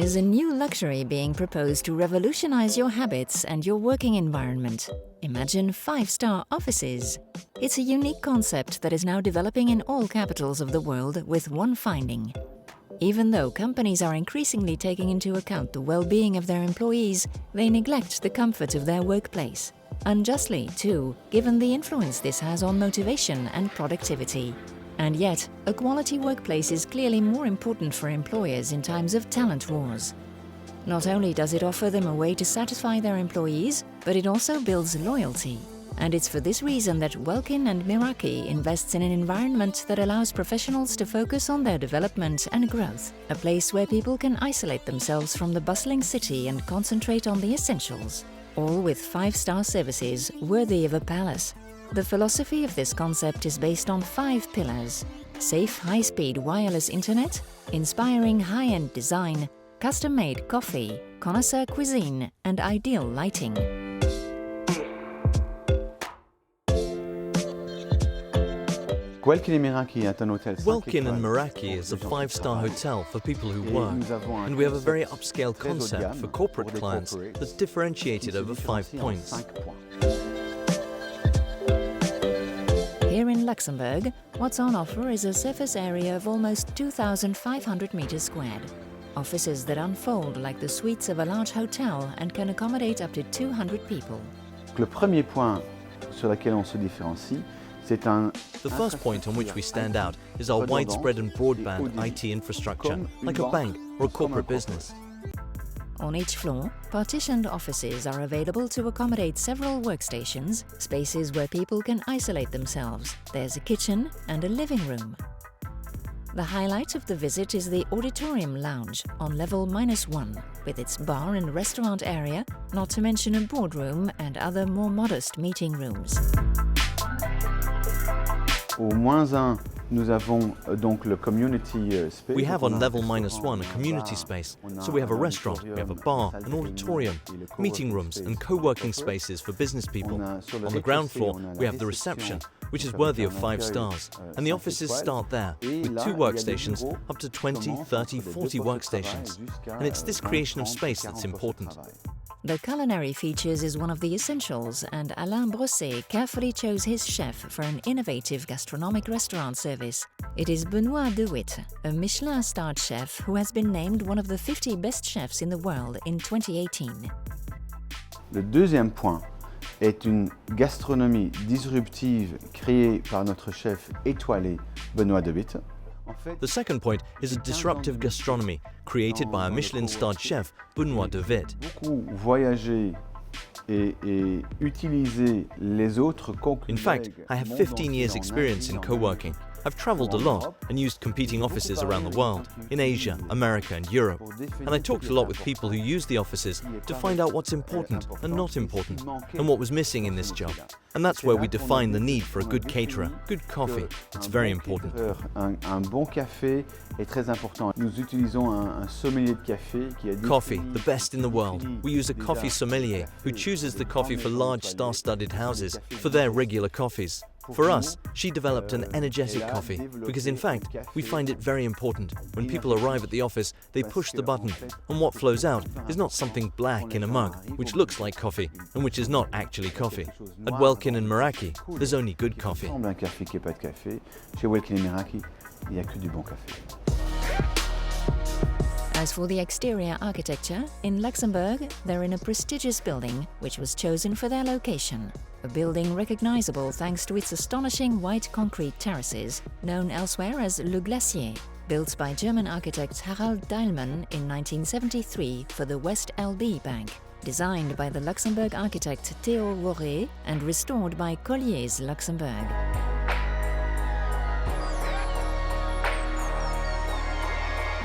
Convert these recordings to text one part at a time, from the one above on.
There's a new luxury being proposed to revolutionize your habits and your working environment. Imagine 5-star offices. It's a unique concept that is now developing in all capitals of the world with one finding. Even though companies are increasingly taking into account the well-being of their employees, they neglect the comfort of their workplace. Unjustly, too, given the influence this has on motivation and productivity. And yet, a quality workplace is clearly more important for employers in times of talent wars. Not only does it offer them a way to satisfy their employees, but it also builds loyalty. And it's for this reason that Welkin and Meraki invests in an environment that allows professionals to focus on their development and growth, a place where people can isolate themselves from the bustling city and concentrate on the essentials, all with 5-star services worthy of a palace. The philosophy of this concept is based on 5 pillars: safe, high-speed wireless internet, inspiring high-end design, custom-made coffee, connoisseur cuisine, and ideal lighting. Welkin and Meraki Welkin and Meraki is a 5-star hotel for people who work, and we have a very upscale concept for corporate clients that's differentiated over 5 points. Here in Luxembourg, what's on offer is a surface area of almost 2,500 meters squared. Offices that unfold like the suites of a large hotel and can accommodate up to 200 people. Le premier point sur lequel on se différencie, c'est un... The first point on which we stand out is our widespread and broadband IT infrastructure, like a bank or a corporate business. On each floor, partitioned offices are available to accommodate several workstations, spaces where people can isolate themselves. There's a kitchen and a living room. The highlight of the visit is the Auditorium Lounge on level -1, with its bar and restaurant area, not to mention a boardroom and other more modest meeting rooms. Au -1, nous avons donc le community space. We have on level -1 a community space, so we have a restaurant, we have a bar, an auditorium, meeting rooms and co-working spaces for business people. On the ground floor we have the reception, which is worthy of 5 stars, and the offices start there, with 2 workstations up to 20, 30, 40 workstations. And it's this creation of space that's important. The culinary features is one of the essentials, and Alain Brossé carefully chose his chef for an innovative gastronomic restaurant service. It is Benoît de Witte, a Michelin-starred chef who has been named one of the 50 best chefs in the world in 2018. Le deuxième point est une gastronomie disruptive créée par notre chef étoilé Benoît de Witte. The second point is a disruptive gastronomy created by a Michelin-starred chef, Benoît de Witte. Beaucoup voyager et utiliser les autres concurrents. In fact, I have 15 years experience in co-working. I've traveled a lot and used competing offices around the world, in Asia, America and Europe. And I talked a lot with people who use the offices to find out what's important and not important, and what was missing in this job. And that's where we define the need for a good caterer, good coffee. It's very important. Un bon café est très important. Nous utilisons un sommelier de café qui a coffee, the best in the world. We use a coffee sommelier who chooses the coffee for large star-studded houses for their regular coffees. For us, she developed an energetic coffee because, in fact, we find it very important. When people arrive at the office, they push the button, and what flows out is not something black in a mug, which looks like coffee and which is not actually coffee. At Welkin and Meraki, there's only good coffee. Un café qui n'est pas de café. Chez Welkin and Meraki, il n'y a que du bon café. As for the exterior architecture, in Luxembourg, they're in a prestigious building which was chosen for their location. A building recognizable thanks to its astonishing white concrete terraces, known elsewhere as Le Glacier, built by German architect Harald Deilmann in 1973 for the West LB Bank, designed by the Luxembourg architect Theo Woré and restored by Colliers Luxembourg.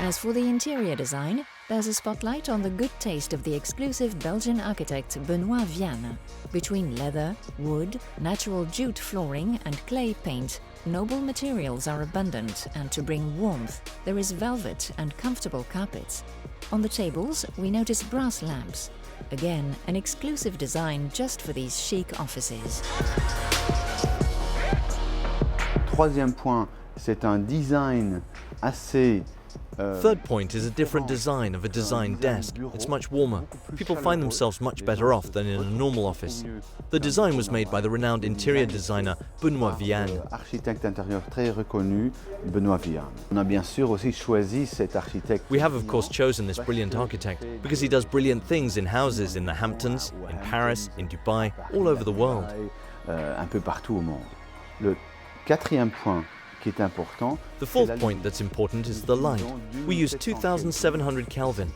As for the interior design, there's a spotlight on the good taste of the exclusive Belgian architect Benoît Vianne. Between leather, wood, natural jute flooring and clay paint, noble materials are abundant, and to bring warmth, there is velvet and comfortable carpets. On the tables, we notice brass lamps. Again, an exclusive design just for these chic offices. Troisième point, c'est un design assez Third point is a different design of a design desk. It's much warmer. People find themselves much better off than in a normal office. The design was made by the renowned interior designer Benoît Vian. Architecte intérieur très reconnu, Benoît Vian. On a bien sûr aussi choisi cet architecte. We have of course chosen this brilliant architect because he does brilliant things in houses in the Hamptons, in Paris, in Dubai, all over the world. Un peu partout au monde. Le quatrième point qui est important. The fourth point that's important is the light. We use 2700 Kelvin.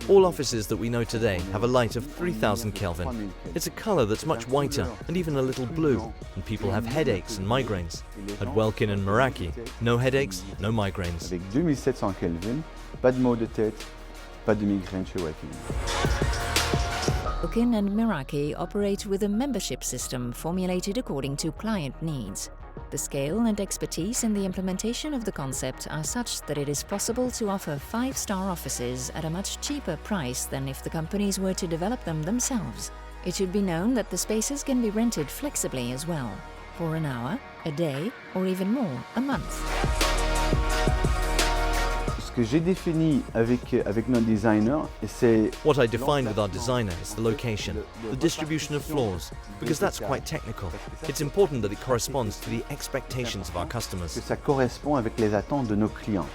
All offices that we know today have a light of 3000 Kelvin. It's a color that's much whiter and even a little blue, and people have headaches and migraines. At Welkin and Meraki, no headaches, no migraines. Avec 2700 Kelvin, pas de maux de tête, pas de migraine chez Welkin. Welkin and Meraki operate with a membership system formulated according to client needs. The scale and expertise in the implementation of the concept are such that it is possible to offer 5-star offices at a much cheaper price than if the companies were to develop them themselves. It should be known that the spaces can be rented flexibly as well, for an hour, a day, or even more, a month. Ce que j'ai défini avec notre designer, c'est What I defined with our designer is the location, the distribution of floors, because that's quite technical. It's important that it corresponds to the expectations of our customers. que ça correspond avec les attentes de nos clients.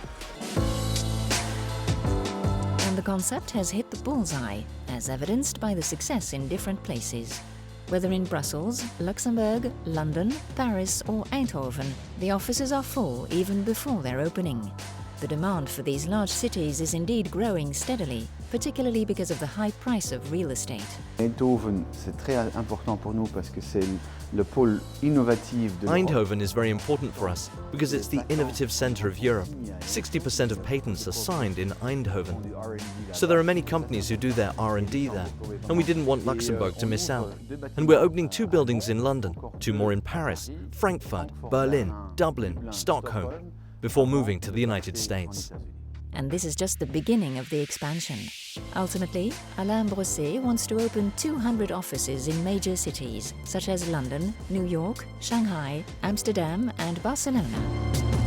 And the concept has hit the bullseye, as evidenced by the success in different places. Whether in Brussels, Luxembourg, London, Paris or Eindhoven, the offices are full even before their opening. The demand for these large cities is indeed growing steadily, particularly because of the high price of real estate. Eindhoven, c'est très important pour nous parce que c'est le pôle innovatif de l'Europe. Eindhoven is very important for us because it's the innovative center of Europe. 60% of patents are signed in Eindhoven. So there are many companies who do their R&D there, and we didn't want Luxembourg to miss out. And we're opening 2 buildings in London, 2 more in Paris, Frankfurt, Berlin, Dublin, Stockholm, before moving to the United States. And this is just the beginning of the expansion. Ultimately, Alain Brossé wants to open 200 offices in major cities, such as London, New York, Shanghai, Amsterdam and Barcelona.